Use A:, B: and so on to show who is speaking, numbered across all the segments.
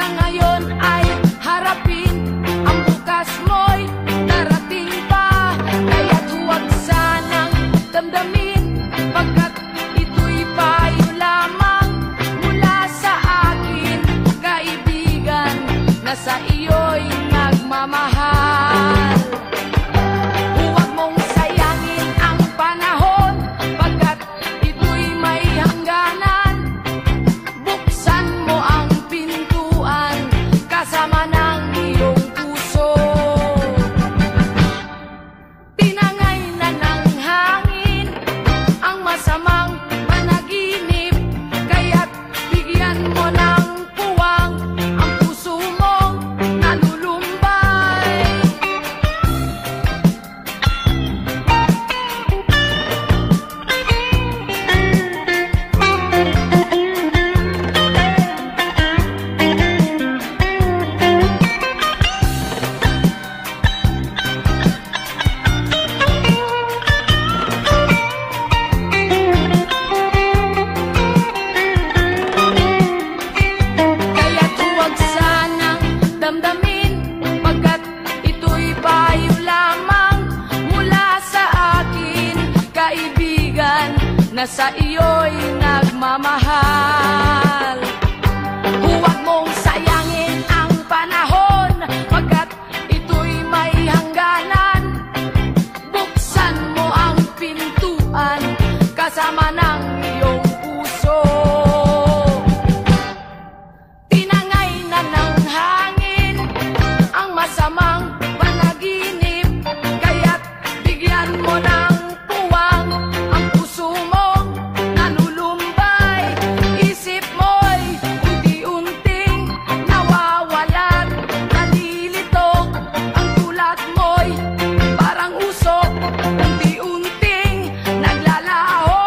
A: ang ngayon ay harapin, ang bukas mo'y darating pa. Kaya't huwag sanang damdamin, pagkat ito'y payo lamang mula sa akin, kaibigan na sa iyo'y nagmamahal. Huwag mong sayangin ang panahon, pagkat ito'y may hangganan. Buksan mo ang pintuan kasama ng iyong puso. Tinangay na ng hangin ang masamang panaginip, kaya't bigyan mo ng puwang ang puso mong nalulumbay. Kaya't huwag sanang damdamin, pagkat ito'y payo lamang mula sa akin, kaibigan na sa iyo'y nagmamahal. Huwag mong sayangin ang panahon, pagkat ito'y may hangganan. Buksan mo ang pintuan kasama ng iyong puso. Tinangay na ng hangin ang masamang panaginip, kaya't bigyan mo ng puwang ang puso mong nalulumbay. Isip mo'y unti-unting nawawalan, nalilito ang tulad mo'y parang usok, unti-unting naglalaho.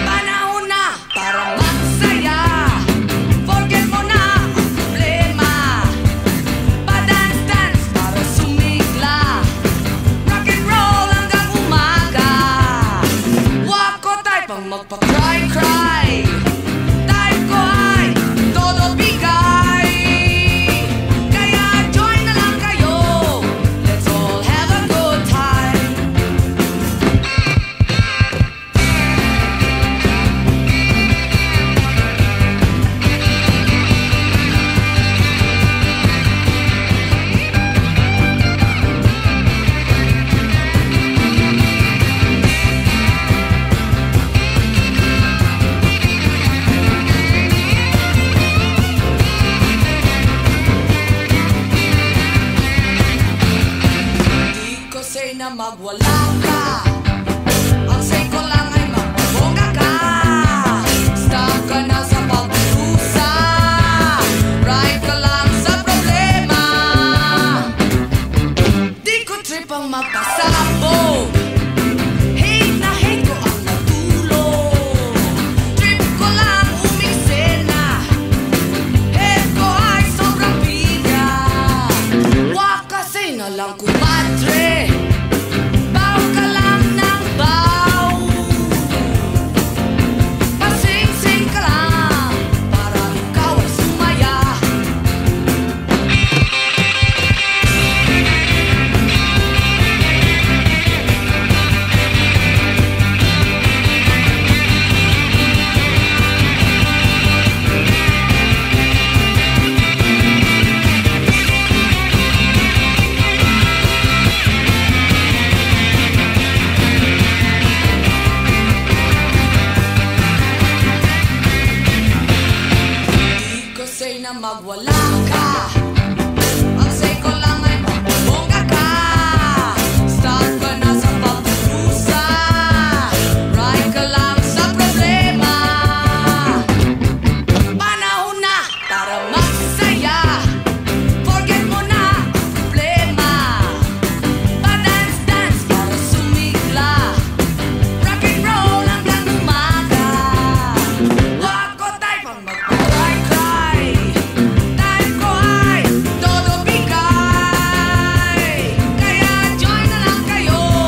A: Panahon na para magsaya, forget mo na ang problema. Pa-dance-dance para sumigla, rock and roll hanggang umaga. Wako tayo pang magpa-cry-cry, tayo ko ay todo bigay. Kaya join na lang kayo, let's all have a good time. Di ko say na magwala ka, ang say ko lang ay magbongga ka. Stop ka na sa pagdusa, right ka lang sa problema. Di ko trip ang magpasabog, hate na hate ko ang natulog. Trip ko lang umiksena, head ko ay sobrang bigat. Waka say na lang kumadre, baw ka na magwala ka. Ang say ko lang ay magbongga ka. Stop ka na sa pagdurusa. Right ka lang sa problema. Panahon na para magsaya. Forget mo na ang problema. Pa-dance-dance para sumigla. Rock and roll hanggang umaga. Wag ko tayo pang magpa-cry-cry. Time ko ay todo bigay. Kaya join na lang kayo.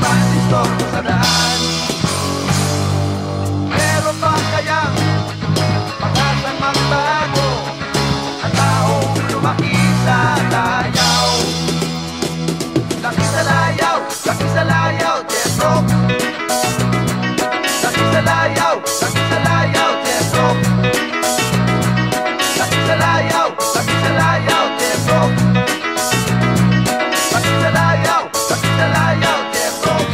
B: transistor sa daan. Meron ba kayang pag-asang magbago ang taong lumaki sa layaw? Laki sa layaw, laki sa layaw, Death Rock. Laki sa layaw, laki sa layaw, Death Rock. Laki sa layaw, laki sa layaw, Death Rock. Laki sa layaw, laki sa layaw, Death Rock.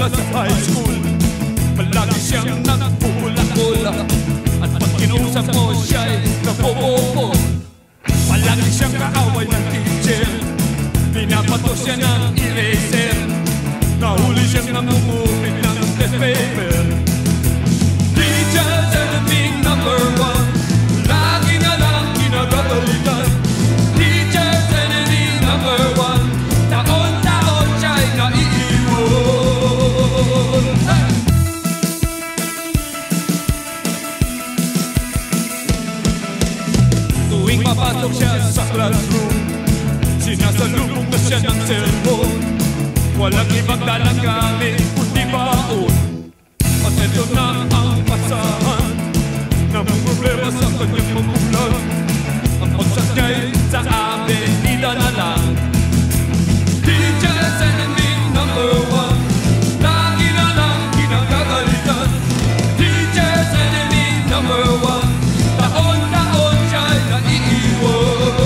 C: simula sa high school, palagi siyang nagpupula-pula. At pag kinausap mo siya'y napopopo. Palagi siyang kaaway ng teacher, pinapato siya ng eraser. Nahuli siyang namumupit ng test paper. Teacher's enemy number one, lagi na lang kinagagalitan. Teacher's enemy number one, taon-taon siya'y naiiwan. Hey! Tuwing papasok siya sa classroom, sinasalubong na siya ng cellphone. Walang ibang dalang gamit kundi baon. At ito na ang pasahan, namumroblema sa kanyang magulang. Ang pagsakay sa avenida na lang. Teacher's enemy number one, lagi na lang kinagagalitan. Teacher's enemy number one, taon-taon siya'y naiiwan.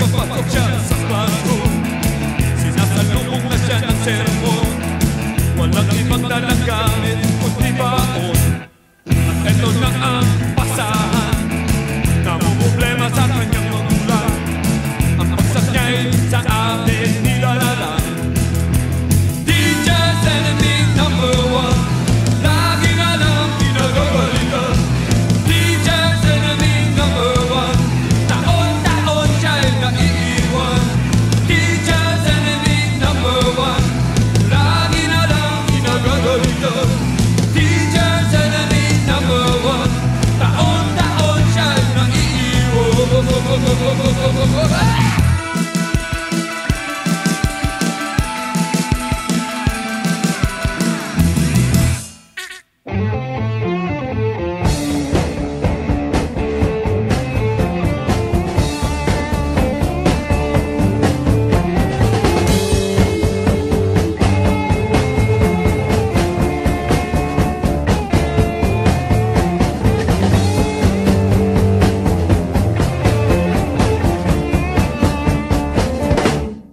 C: Papasok siya sa classroom, sinasalubong na siya ng sermon. Walang ibang dalang gamit kundi baon. At ito na ang pasahan, namumroblema sa kanyang magulang. Ang pagsakay sa avenida na lang. Teacher's enemy number one, lagi na lang kinagagalitan. Teacher's enemy number one, taon-taon siya'y naiiwan. Teacher's enemy number one, lagi na lang kinagagalitan. Teacher's enemy number one, taon-taon siya'y naiiwan.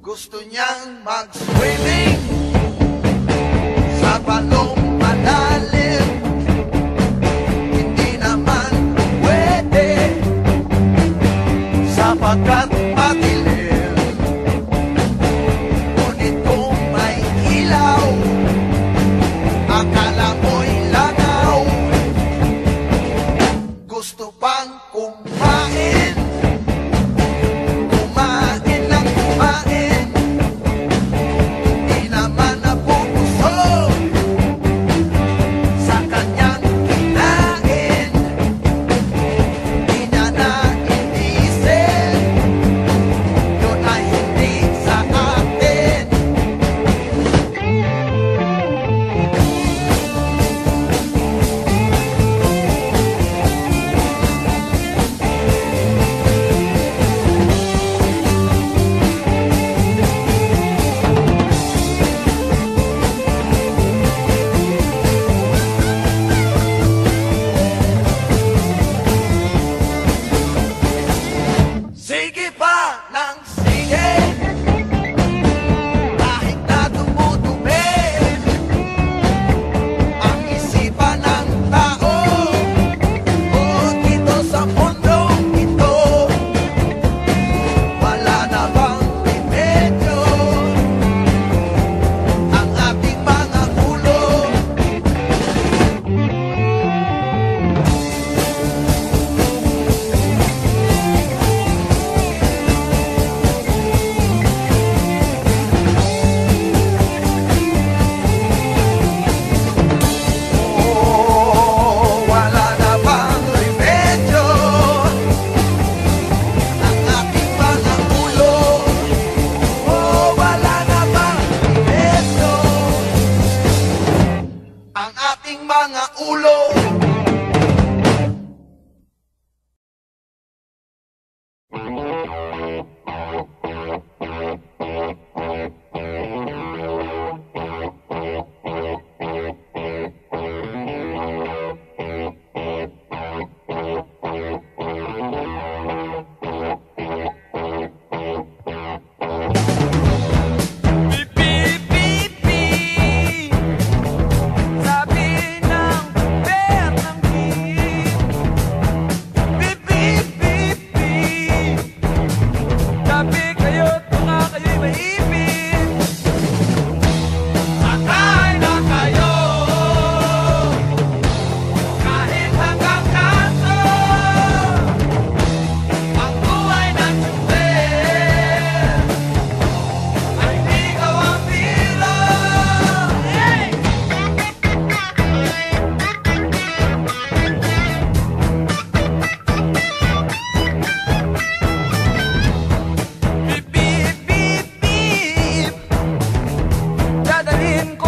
B: Gusto niyang mag-swimming sa balong malalim. Hindi naman pwede sapagkat madilim. Ngunit kung may ilaw, akala mo'y langaw. Gusto pang kumain, kumain lang kumain. Di naman nabubusog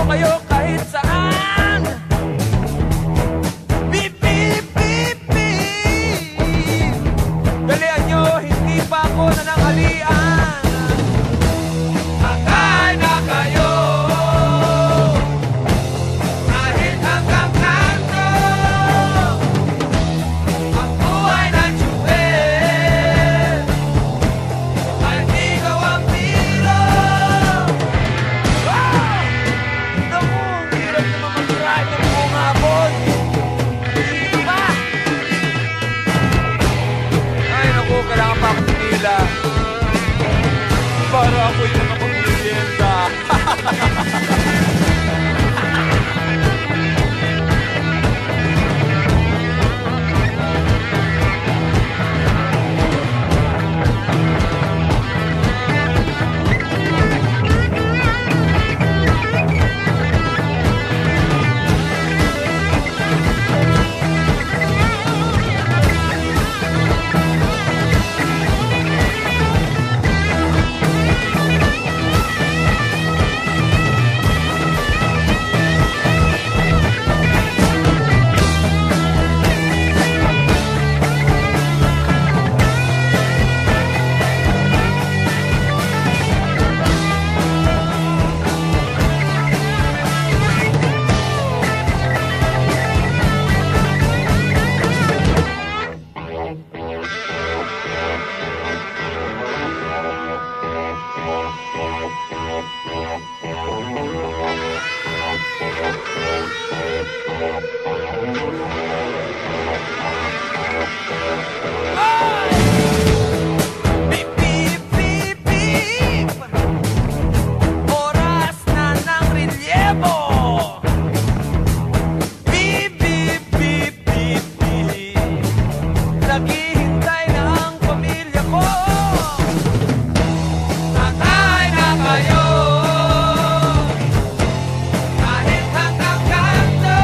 D: kayo kahit saan. Beep, beep, beep, beep. Dalian nyo, hindi pa ako nananghalian. Hanggang na kayo, kahit hanggang kanto. Ang buhay ng Jewel ay di ka wampiro. Wow! Naku, ang hirap naman mag-ride ng buong hapon. Dito pa! Ay naku, kailangan pa ako tumila para ako'y nakapag-merienda. Beep, beep, beep, beep. Oras na ng relyebo. Beep, beep, beep, beep, beep. Naghihintay na ang pamilya ko. Tatay na kayo, kahit hanggang kanto.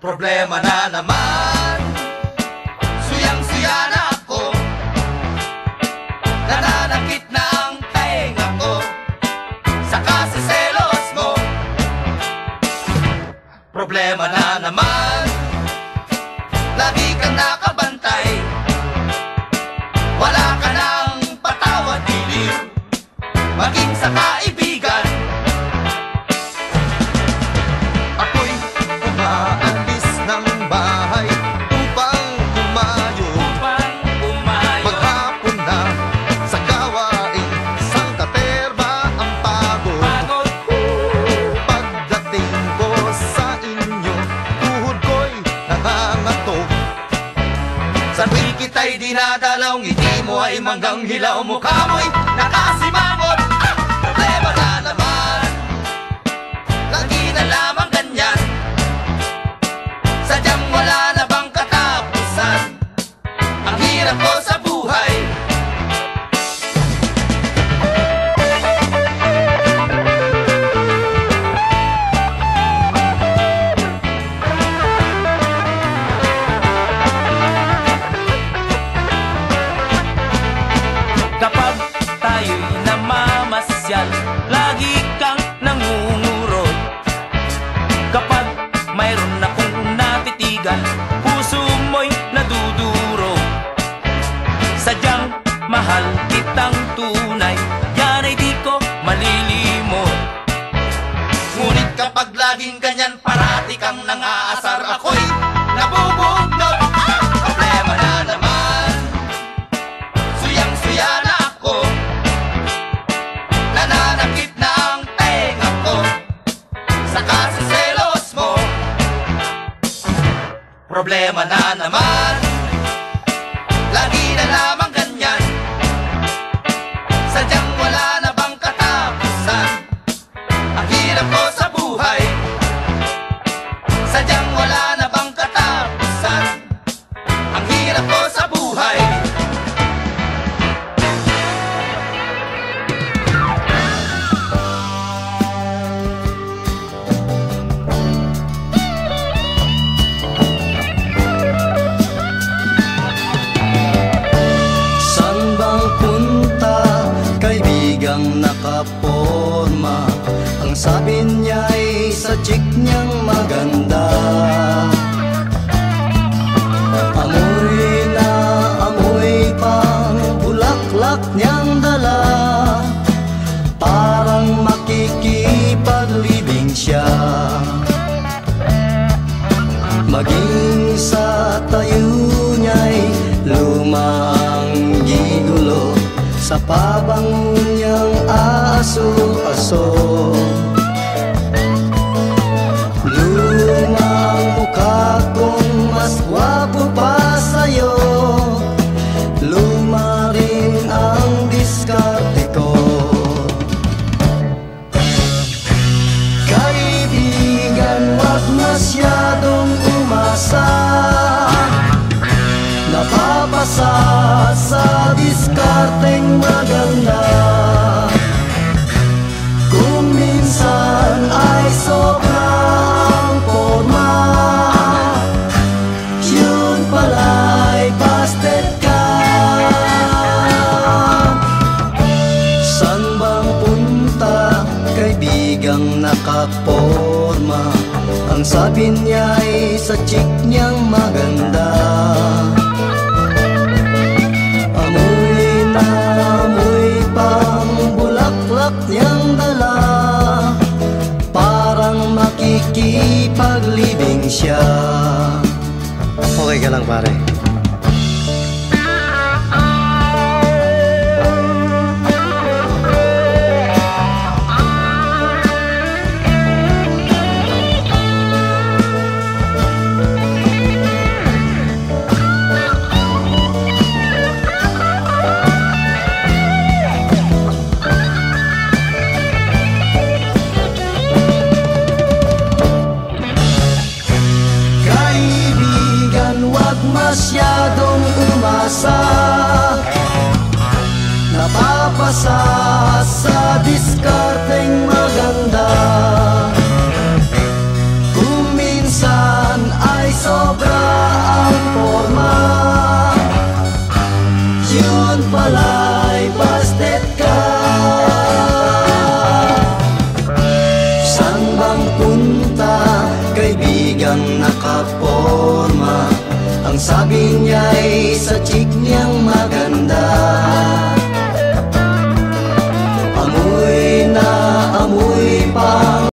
B: Problema na naman, suyang-suya na ako, nananakit na ang tainga ko, saka sa selos mo. Problema na naman, lagi kang nakabantay, wala ka nang patawad dilim, maging sa kaibigan. Ako'y umaalis ng bahay upang kumayo, maghapon na sa gawain, isang katerba ang pagod. Pagdating ko sa inyo, tuhod ko'y nangangatok. Sa tuwing kita'y dinadalaw, ngiti mo ay manggang hilaw, mukha mo'y nakasimangot. Problema na naman, lagi na lamang ganyan, sadyang wala na bang katapusan, ang hirap ko sa buhay.
D: Kapag tayo'y namamasyal, lagi kang nangungurot. Kapag mayroon akong natitigan, puso mo'y naduduro. Sadyang mahal kitang tunay, yan ay di ko malilimot.
B: Ngunit kapag laging ganyan, parati kang nangaasar, ako'y nabubugnot. Problema na naman, suyang-suya na ako, nananakit na ang tenga ko, saka sa selos mo. Problema na naman, lagi na lamang ganyan, sadyang wala na bang katapusan, ang hirap ko sa buhay. Sadyang wala na bang katapusan, ang hirap ko sa buhay.
E: San bang punta, kaibigang nakaporma? Ang sabi niya'y sa chick niyang maganda. Amoy na amoy pang bulaklak niyang dala, parang makikipaglibing siya. Maging sa tayo niya'y lumang gigulo, sa pabango niyang aso-aso. Lumang mukha kong mas gwapo pa sa'yo, luma rin ang diskarte ko. Kaibigan, wag masyadong umasa, napapasa sa diskarteng maganda. Kung minsan ay sobra ang forma, yun pala'y busted ka. San bang punta, kaibigang nakaporma? Ang sabi niya'y sa chick niyang maganda. Amoy na amoy pang bulaklak niyang dala, parang makikipaglibing siya. Okay ka lang, pare? Kaibigan, wag masyadong kaibigang nakaporma. Ang sabi niya'y sa chick niyang maganda. Amoy na amoy pang